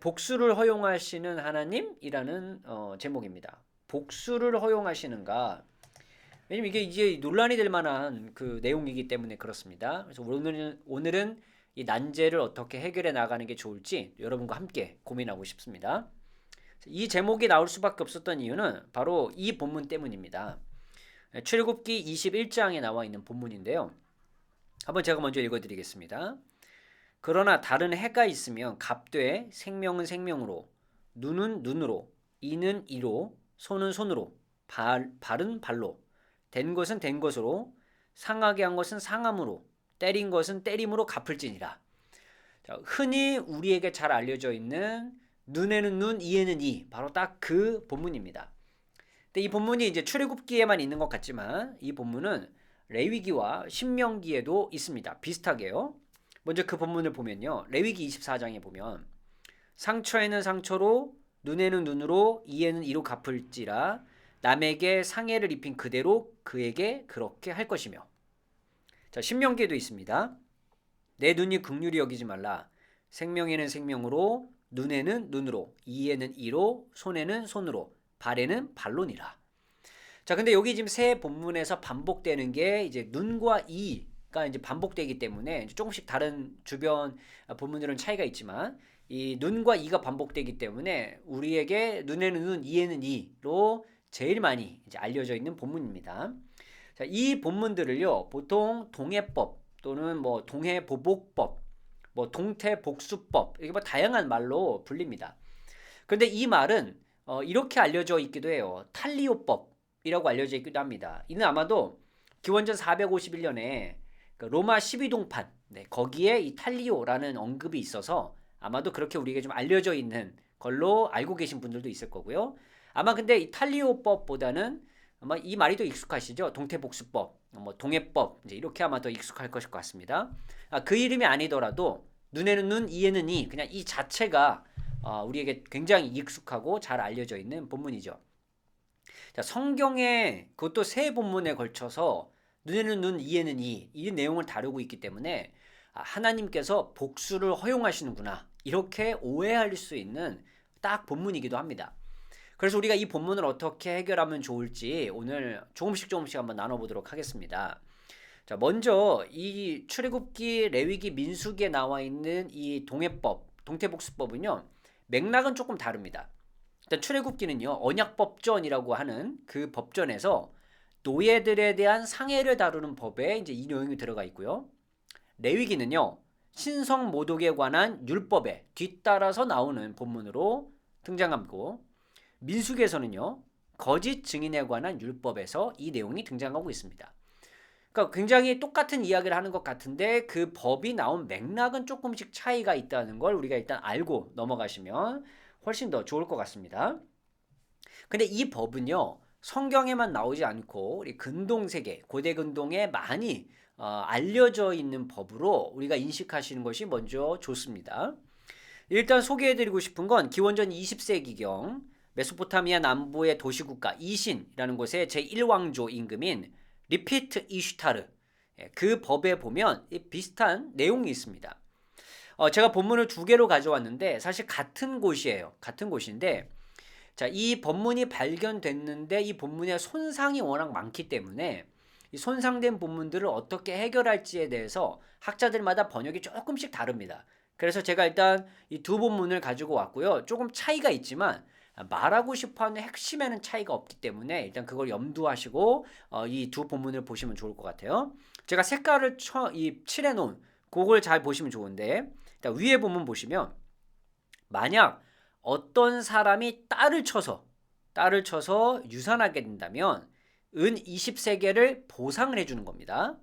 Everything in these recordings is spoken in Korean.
복수를 허용하시는 하나님이라는 제목입니다. 복수를 허용하시는가? 왜냐면 이게 이제 논란이 될 만한 그 내용이기 때문에 그렇습니다. 그래서 오늘은 이 난제를 어떻게 해결해 나가는 게 좋을지 여러분과 함께 고민하고 싶습니다. 이 제목이 나올 수밖에 없었던 이유는 바로 이 본문 때문입니다. 출애굽기 21장에 나와 있는 본문인데요. 한번 제가 먼저 읽어드리겠습니다. 그러나 다른 해가 있으면 갑되 생명은 생명으로, 눈은 눈으로, 이는 이로, 손은 손으로, 발은 발로, 된 것은 된 것으로, 상하게 한 것은 상함으로, 때린 것은 때림으로 갚을지니라. 자, 흔히 우리에게 잘 알려져 있는 눈에는 눈, 이에는 이, 바로 딱 그 본문입니다. 근데 이 본문이 이제 출애굽기에만 있는 것 같지만 이 본문은 레위기와 신명기에도 있습니다. 비슷하게요. 먼저 그 본문을 보면요. 레위기 24장에 보면 상처에는 상처로, 눈에는 눈으로, 이에는 이로 갚을지라 남에게 상해를 입힌 그대로 그에게 그렇게 할 것이며. 자, 신명기에도 있습니다. 내 눈이 긍휼히 여기지 말라. 생명에는 생명으로, 눈에는 눈으로, 이에는 이로, 손에는 손으로, 발에는 발로니라. 자, 근데 여기 지금 세 본문에서 반복되는 게 이제 눈과 이가 이제 반복되기 때문에 조금씩 다른 주변 본문들은 차이가 있지만 이 눈과 이가 반복되기 때문에 우리에게 눈에는 눈, 이에는 이로 제일 많이 이제 알려져 있는 본문입니다. 자, 이 본문들을요, 보통 동해법 또는 뭐 동해보복법, 뭐 동태복수법, 이게 뭐 다양한 말로 불립니다. 그런데 이 말은 이렇게 알려져 있기도 해요. 탈리오법이라고 알려져 있기도 합니다. 이는 아마도 기원전 451년에 그 로마 12동판, 네, 거기에 이 탈리오라는 언급이 있어서 아마도 그렇게 우리에게 좀 알려져 있는 걸로 알고 계신 분들도 있을 거고요. 아마 근데 이 탈리오법보다는 아마 이 말이 더 익숙하시죠? 동태복수법, 뭐 동해법, 이제 이렇게 아마 더 익숙할 것일 것 같습니다. 그 이름이 아니더라도 눈에는 눈, 이에는 이, 그냥 이 자체가 우리에게 굉장히 익숙하고 잘 알려져 있는 본문이죠. 자, 성경에 그것도 세 본문에 걸쳐서 눈에는 눈, 이에는 이 내용을 다루고 있기 때문에 하나님께서 복수를 허용하시는구나 이렇게 오해할 수 있는 딱 본문이기도 합니다. 그래서 우리가 이 본문을 어떻게 해결하면 좋을지 오늘 조금씩 한번 나눠보도록 하겠습니다. 자, 먼저 이 출애굽기, 레위기, 민수기에 나와 있는 이 동해법, 동태복수법은요. 맥락은 조금 다릅니다. 일단 출애굽기는요. 언약법전이라고 하는 그 법전에서 노예들에 대한 상해를 다루는 법에 이제 이 내용이 들어가 있고요. 레위기는요. 신성 모독에 관한 율법에 뒤따라서 나오는 본문으로 등장하고 민수기에서는요. 거짓 증인에 관한 율법에서 이 내용이 등장하고 있습니다. 그러니까 굉장히 똑같은 이야기를 하는 것 같은데 그 법이 나온 맥락은 조금씩 차이가 있다는 걸 우리가 일단 알고 넘어가시면 훨씬 더 좋을 것 같습니다. 근데 이 법은요. 성경에만 나오지 않고 우리 근동세계, 고대 근동에 많이 알려져 있는 법으로 우리가 인식하시는 것이 먼저 좋습니다. 일단 소개해드리고 싶은 건 기원전 20세기경 메소포타미아 남부의 도시국가 이신이라는 곳의 제1왕조 임금인 리피트 이슈타르, 그 법에 보면 비슷한 내용이 있습니다. 제가 본문을 두 개로 가져왔는데 사실 같은 곳이에요. 같은 곳인데 자, 이 본문이 발견됐는데 이 본문의 손상이 워낙 많기 때문에 이 손상된 본문들을 어떻게 해결할지에 대해서 학자들마다 번역이 조금씩 다릅니다. 그래서 제가 일단 이 두 본문을 가지고 왔고요. 조금 차이가 있지만 말하고 싶어하는 핵심에는 차이가 없기 때문에 일단 그걸 염두하시고 이 두 본문을 보시면 좋을 것 같아요. 제가 색깔을 칠해 놓은 그걸 잘 보시면 좋은데 일단 위에 본문 보시면 만약 어떤 사람이 딸을 쳐서 유산하게 된다면 은 20세겔을 보상을 해주는 겁니다.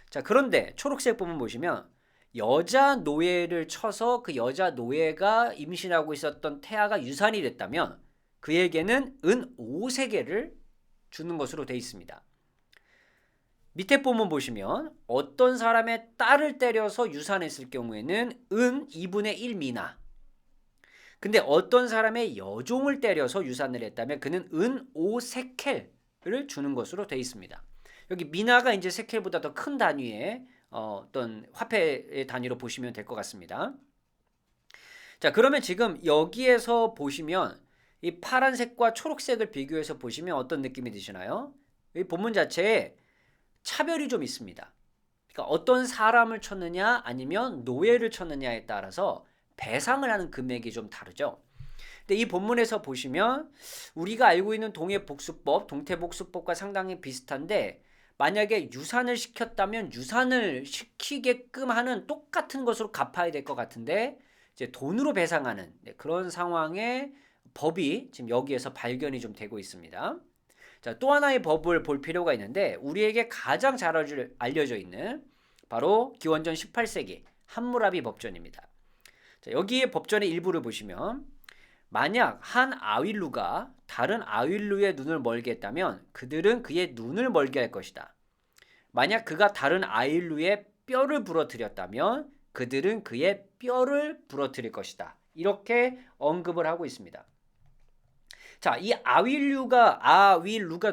자, 그런데 초록색 부분 보시면 여자 노예를 쳐서 그 여자 노예가 임신하고 있었던 태아가 유산이 됐다면 그에게는 은 5세겔을 주는 것으로 되어 있습니다. 밑에 부분 보시면 어떤 사람의 딸을 때려서 유산했을 경우에는 은 2분의 1 미나, 근데 어떤 사람의 여종을 때려서 유산을 했다면 그는 은 5세켈을 주는 것으로 되어 있습니다. 여기 미나가 이제 세켈보다 더 큰 단위의 어떤 화폐의 단위로 보시면 될 것 같습니다. 자, 그러면 지금 여기에서 보시면 이 파란색과 초록색을 비교해서 보시면 어떤 느낌이 드시나요? 이 본문 자체에 차별이 좀 있습니다. 그러니까 어떤 사람을 쳤느냐 아니면 노예를 쳤느냐에 따라서 배상을 하는 금액이 좀 다르죠. 근데 이 본문에서 보시면 우리가 알고 있는 동해복수법, 동태복수법과 상당히 비슷한데 만약에 유산을 시켰다면 유산을 시키게끔 하는 똑같은 것으로 갚아야 될 것 같은데 이제 돈으로 배상하는 그런 상황의 법이 지금 여기에서 발견이 좀 되고 있습니다. 자, 또 하나의 법을 볼 필요가 있는데 우리에게 가장 잘 알려져 있는 바로 기원전 18세기 함무라비 법전입니다. 자, 여기에 법전의 일부를 보시면 만약 한 아윌루가 다른 아윌루의 눈을 멀게 했다면 그들은 그의 눈을 멀게 할 것이다. 만약 그가 다른 아윌루의 뼈를 부러뜨렸다면 그들은 그의 뼈를 부러뜨릴 것이다. 이렇게 언급을 하고 있습니다. 자, 이 아윌루가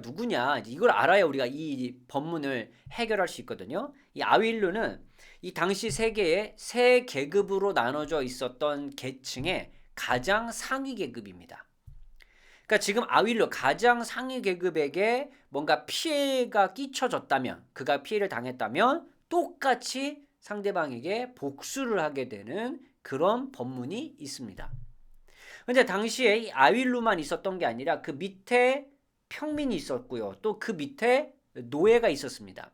누구냐? 이걸 알아야 우리가 이 법문을 해결할 수 있거든요. 이 아윌루는 이 당시 세계에 세 계급으로 나눠져 있었던 계층의 가장 상위 계급입니다. 그러니까 지금 아윌루 가장 상위 계급에게 뭔가 피해가 끼쳐졌다면, 그가 피해를 당했다면 똑같이 상대방에게 복수를 하게 되는 그런 법문이 있습니다. 근데 당시에 이 아윌루만 있었던 게 아니라 그 밑에 평민이 있었고요. 또 그 밑에 노예가 있었습니다.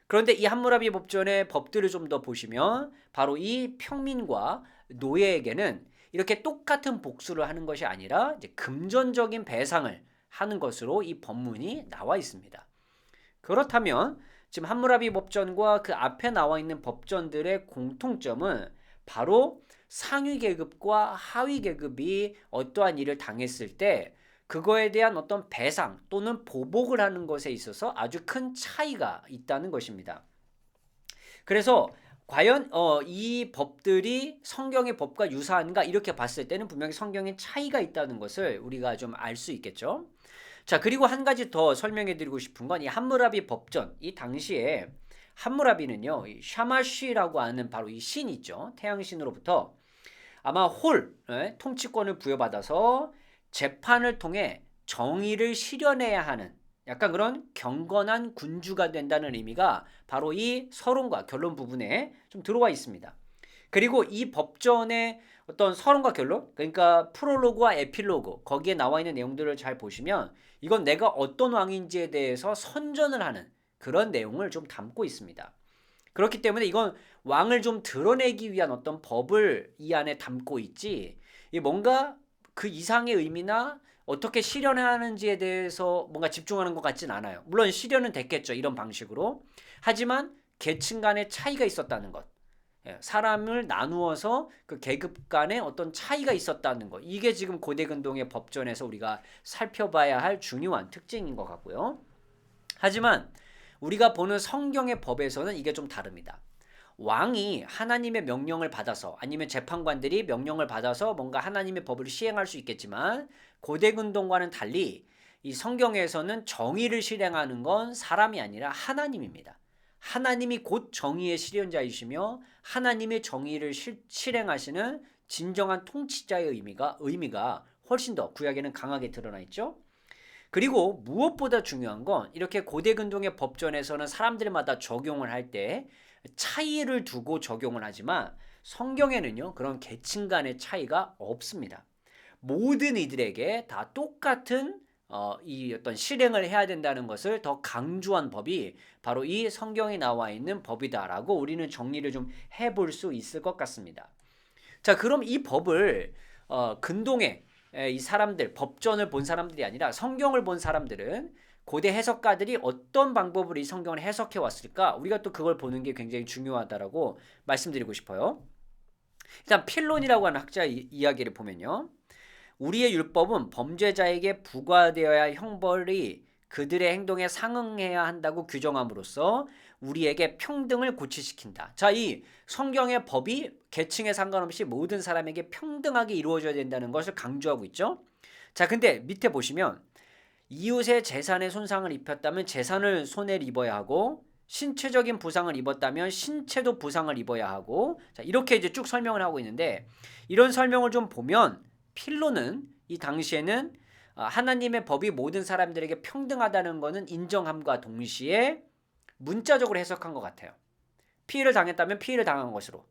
그런데 이 함무라비 법전의 법들을 좀 더 보시면 바로 이 평민과 노예에게는 이렇게 똑같은 복수를 하는 것이 아니라 이제 금전적인 배상을 하는 것으로 이 법문이 나와 있습니다. 그렇다면 지금 함무라비 법전과 그 앞에 나와 있는 법전들의 공통점은 바로 상위 계급과 하위 계급이 어떠한 일을 당했을 때 그거에 대한 어떤 배상 또는 보복을 하는 것에 있어서 아주 큰 차이가 있다는 것입니다. 그래서 과연 이 법들이 성경의 법과 유사한가 이렇게 봤을 때는 분명히 성경에 차이가 있다는 것을 우리가 좀 알 수 있겠죠. 자, 그리고 한 가지 더 설명해 드리고 싶은 건 이 함무라비 법전, 이 당시에 함무라비는요, 이 샤마쉬라고 하는 바로 이 신 있죠. 태양신으로부터 아마 통치권을 부여받아서 재판을 통해 정의를 실현해야 하는 약간 그런 경건한 군주가 된다는 의미가 바로 이 서론과 결론 부분에 좀 들어와 있습니다. 그리고 이 법전의 어떤 서론과 결론, 그러니까 프롤로그와 에필로그, 거기에 나와 있는 내용들을 잘 보시면 이건 내가 어떤 왕인지에 대해서 선전을 하는 그런 내용을 좀 담고 있습니다. 그렇기 때문에 이건 왕을 좀 드러내기 위한 어떤 법을 이 안에 담고 있지, 뭔가 그 이상의 의미나 어떻게 실현하는지에 대해서 뭔가 집중하는 것 같진 않아요. 물론 실현은 됐겠죠, 이런 방식으로. 하지만 계층 간의 차이가 있었다는 것, 사람을 나누어서 그 계급 간의 어떤 차이가 있었다는 것, 이게 지금 고대근동의 법전에서 우리가 살펴봐야 할 중요한 특징인 것 같고요. 하지만 우리가 보는 성경의 법에서는 이게 좀 다릅니다. 왕이 하나님의 명령을 받아서 아니면 재판관들이 명령을 받아서 뭔가 하나님의 법을 시행할 수 있겠지만 고대근동과는 달리 이 성경에서는 정의를 실행하는 건 사람이 아니라 하나님입니다. 하나님이 곧 정의의 실현자이시며 하나님의 정의를 실행하시는 진정한 통치자의 의미가 훨씬 더 구약에는 강하게 드러나 있죠. 그리고 무엇보다 중요한 건 이렇게 고대근동의 법전에서는 사람들마다 적용을 할 때 차이를 두고 적용을 하지만 성경에는요, 그런 계층 간의 차이가 없습니다. 모든 이들에게 다 똑같은 이 어떤 실행을 해야 된다는 것을 더 강조한 법이 바로 이 성경에 나와 있는 법이다라고 우리는 정리를 좀 해볼 수 있을 것 같습니다. 자, 그럼 이 법을 근동에 이 사람들, 법전을 본 사람들이 아니라 성경을 본 사람들은 고대 해석가들이 어떤 방법으로 이 성경을 해석해 왔을까? 우리가 또 그걸 보는 게 굉장히 중요하다라고 말씀드리고 싶어요. 일단 필론이라고 하는 학자 이야기를 보면요, 우리의 율법은 범죄자에게 부과되어야 할 형벌이 그들의 행동에 상응해야 한다고 규정함으로써 우리에게 평등을 고취시킨다. 자, 이 성경의 법이 계층에 상관없이 모든 사람에게 평등하게 이루어져야 된다는 것을 강조하고 있죠. 자, 근데 밑에 보시면 이웃의 재산에 손상을 입혔다면 재산을 손해를 입어야 하고 신체적인 부상을 입었다면 신체도 부상을 입어야 하고, 자, 이렇게 이제 쭉 설명을 하고 있는데, 이런 설명을 좀 보면 필로는 이 당시에는 하나님의 법이 모든 사람들에게 평등하다는 것은 인정함과 동시에 문자적으로 해석한 것 같아요. 피해를 당했다면 피해를 당한 것으로,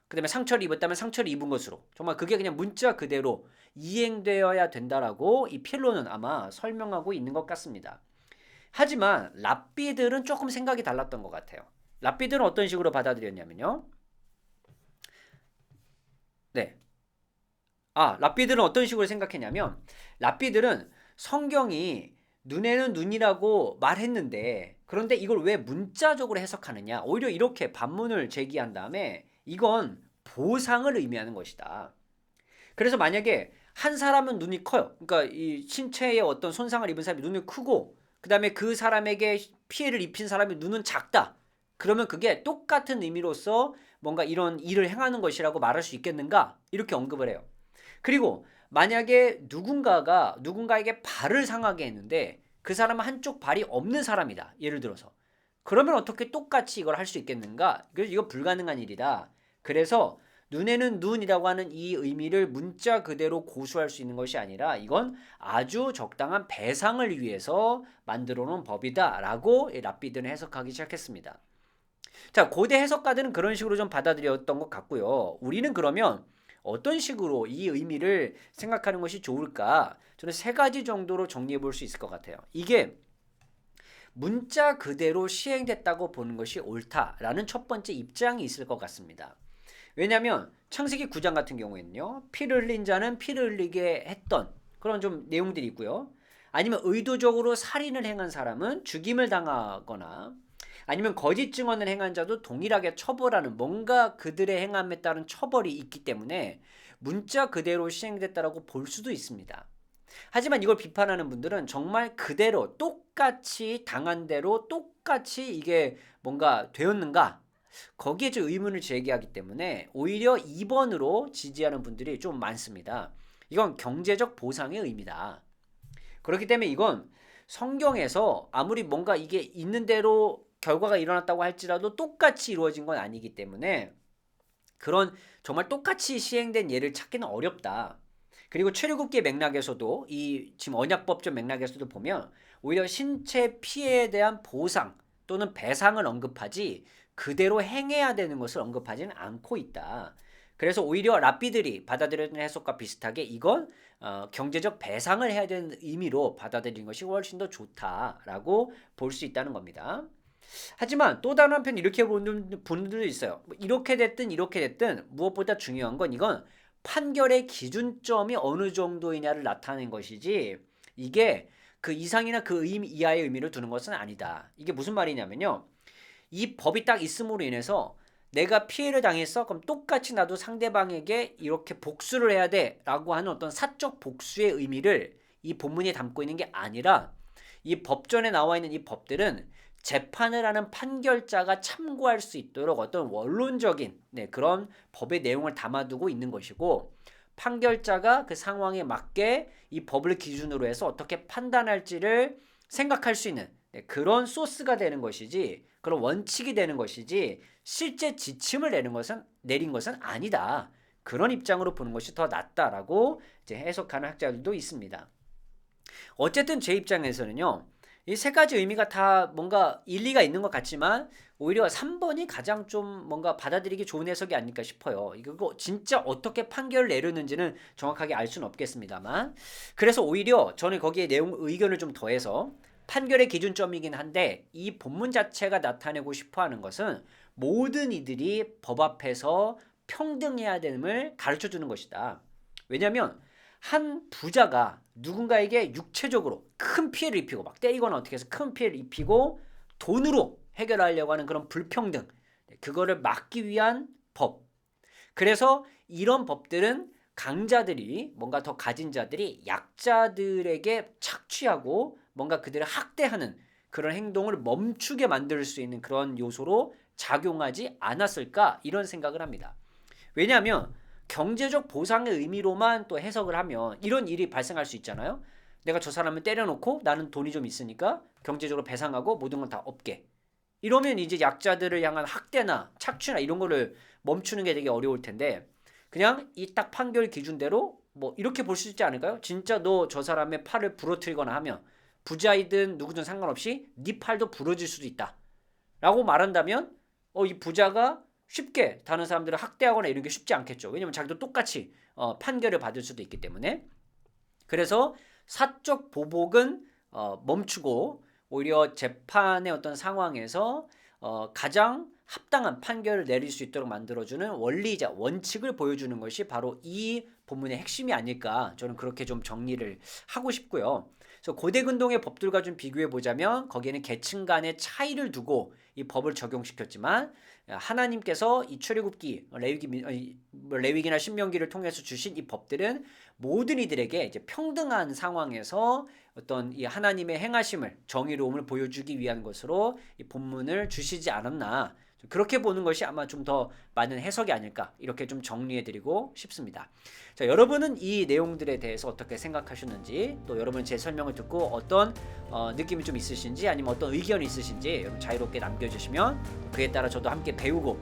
그 다음에 상처를 입었다면 상처를 입은 것으로, 정말 그게 그냥 문자 그대로 이행되어야 된다라고 이 필로는 아마 설명하고 있는 것 같습니다. 하지만 랍비들은 조금 생각이 달랐던 것 같아요. 랍비들은 어떤 식으로 받아들였냐면요. 네. 랍비들은 어떤 식으로 생각했냐면, 랍비들은 성경이 눈에는 눈이라고 말했는데, 그런데 이걸 왜 문자적으로 해석하느냐, 오히려 이렇게 반문을 제기한 다음에 이건 보상을 의미하는 것이다. 그래서 만약에 한 사람은 눈이 커요. 그러니까 이 신체에 어떤 손상을 입은 사람이 눈이 크고, 그 다음에 그 사람에게 피해를 입힌 사람의 눈은 작다. 그러면 그게 똑같은 의미로서 뭔가 이런 일을 행하는 것이라고 말할 수 있겠는가? 이렇게 언급을 해요. 그리고 만약에 누군가가 누군가에게 발을 상하게 했는데 그 사람은 한쪽 발이 없는 사람이다. 예를 들어서. 그러면 어떻게 똑같이 이걸 할 수 있겠는가? 그래서 이거 불가능한 일이다. 그래서 눈에는 눈이라고 하는 이 의미를 문자 그대로 고수할 수 있는 것이 아니라 이건 아주 적당한 배상을 위해서 만들어 놓은 법이다 라고 랍비들은 해석하기 시작했습니다. 자, 고대 해석가들은 그런 식으로 좀 받아들였던 것 같고요. 우리는 그러면 어떤 식으로 이 의미를 생각하는 것이 좋을까? 저는 세 가지 정도로 정리해 볼 수 있을 것 같아요. 이게 문자 그대로 시행됐다고 보는 것이 옳다라는 첫 번째 입장이 있을 것 같습니다. 왜냐하면 창세기 9장 같은 경우에는요, 피를 흘린 자는 피를 흘리게 했던 그런 좀 내용들이 있고요. 아니면 의도적으로 살인을 행한 사람은 죽임을 당하거나, 아니면 거짓 증언을 행한 자도 동일하게 처벌하는, 뭔가 그들의 행함에 따른 처벌이 있기 때문에 문자 그대로 시행됐다라고 볼 수도 있습니다. 하지만 이걸 비판하는 분들은 정말 그대로 똑같이 당한 대로 똑같이 이게 뭔가 되었는가? 거기에 좀 의문을 제기하기 때문에 오히려 2번으로 지지하는 분들이 좀 많습니다. 이건 경제적 보상의 의미다. 그렇기 때문에 이건 성경에서 아무리 뭔가 이게 있는 대로 결과가 일어났다고 할지라도 똑같이 이루어진 건 아니기 때문에 그런 정말 똑같이 시행된 예를 찾기는 어렵다. 그리고 출애굽기의 맥락에서도 이 지금 언약법적 맥락에서도 보면 오히려 신체 피해에 대한 보상 또는 배상을 언급하지 그대로 행해야 되는 것을 언급하지는 않고 있다. 그래서 오히려 랍비들이 받아들여진 해석과 비슷하게 이건 경제적 배상을 해야 되는 의미로 받아들인 것이 훨씬 더 좋다라고 볼 수 있다는 겁니다. 하지만 또 다른 한편 이렇게 보는 분들도 있어요. 이렇게 됐든 이렇게 됐든 무엇보다 중요한 건 이건 판결의 기준점이 어느 정도이냐를 나타내는 것이지 이게 그 이상이나 그 이하의 의미를 두는 것은 아니다. 이게 무슨 말이냐면요. 이 법이 딱 있음으로 인해서 내가 피해를 당했어? 그럼 똑같이 나도 상대방에게 이렇게 복수를 해야 돼 라고 하는 어떤 사적 복수의 의미를 이 본문에 담고 있는 게 아니라 이 법전에 나와 있는 이 법들은 재판을 하는 판결자가 참고할 수 있도록 어떤 원론적인 그런 법의 내용을 담아두고 있는 것이고, 판결자가 그 상황에 맞게 이 법을 기준으로 해서 어떻게 판단할지를 생각할 수 있는 그런 소스가 되는 것이지, 그런 원칙이 되는 것이지 실제 지침을 내린 것은 아니다. 그런 입장으로 보는 것이 더 낫다라고 이제 해석하는 학자들도 있습니다. 어쨌든 제 입장에서는요, 이 세 가지 의미가 다 뭔가 일리가 있는 것 같지만 오히려 3번이 가장 좀 뭔가 받아들이기 좋은 해석이 아닐까 싶어요. 이거 진짜 어떻게 판결을 내렸는지는 정확하게 알 수는 없겠습니다만, 그래서 오히려 저는 거기에 의견을 좀 더해서 판결의 기준점이긴 한데 이 본문 자체가 나타내고 싶어하는 것은 모든 이들이 법 앞에서 평등해야 됨을 가르쳐 주는 것이다. 왜냐하면 한 부자가 누군가에게 육체적으로 큰 피해를 입히고 막 때리거나 어떻게 해서 큰 피해를 입히고 돈으로 해결하려고 하는 그런 불평등, 그거를 막기 위한 법. 그래서 이런 법들은 강자들이, 뭔가 더 가진 자들이 약자들에게 착취하고 뭔가 그들을 학대하는 그런 행동을 멈추게 만들 수 있는 그런 요소로 작용하지 않았을까, 이런 생각을 합니다. 왜냐하면 경제적 보상의 의미로만 또 해석을 하면 이런 일이 발생할 수 있잖아요. 내가 저 사람을 때려놓고 나는 돈이 좀 있으니까 경제적으로 배상하고 모든 건 다 없게, 이러면 이제 약자들을 향한 학대나 착취나 이런 거를 멈추는 게 되게 어려울 텐데 그냥 이 딱 판결 기준대로 뭐 이렇게 볼 수 있지 않을까요? 진짜 너 저 사람의 팔을 부러뜨리거나 하면 부자이든 누구든 상관없이 네 팔도 부러질 수도 있다 라고 말한다면 이 부자가 쉽게 다른 사람들을 학대하거나 이런 게 쉽지 않겠죠. 왜냐면 자기도 똑같이 판결을 받을 수도 있기 때문에. 그래서 사적 보복은 멈추고 오히려 재판의 어떤 상황에서 가장 합당한 판결을 내릴 수 있도록 만들어주는 원리이자 원칙을 보여주는 것이 바로 이 본문의 핵심이 아닐까, 저는 그렇게 좀 정리를 하고 싶고요. 그래서 고대 근동의 법들과 좀 비교해 보자면 거기에는 계층 간의 차이를 두고 이 법을 적용시켰지만 하나님께서 이 출애굽기, 레위기나 신명기를 통해서 주신 이 법들은 모든 이들에게 이제 평등한 상황에서 어떤 이 하나님의 행하심을, 정의로움을 보여주기 위한 것으로 이 본문을 주시지 않았나, 그렇게 보는 것이 아마 좀 더 맞는 해석이 아닐까, 이렇게 좀 정리해드리고 싶습니다. 자, 여러분은 이 내용들에 대해서 어떻게 생각하셨는지, 또 여러분 제 설명을 듣고 어떤 느낌이 좀 있으신지, 아니면 어떤 의견이 있으신지 여러분 자유롭게 남겨주시면 그에 따라 저도 함께 배우고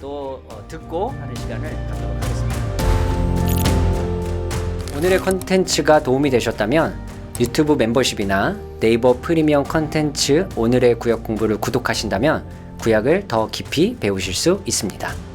또 듣고 하는 시간을 갖도록 하겠습니다. 오늘의 컨텐츠가 도움이 되셨다면 유튜브 멤버십이나 네이버 프리미엄 컨텐츠 오늘의 구약 공부를 구독하신다면 구약을 더 깊이 배우실 수 있습니다.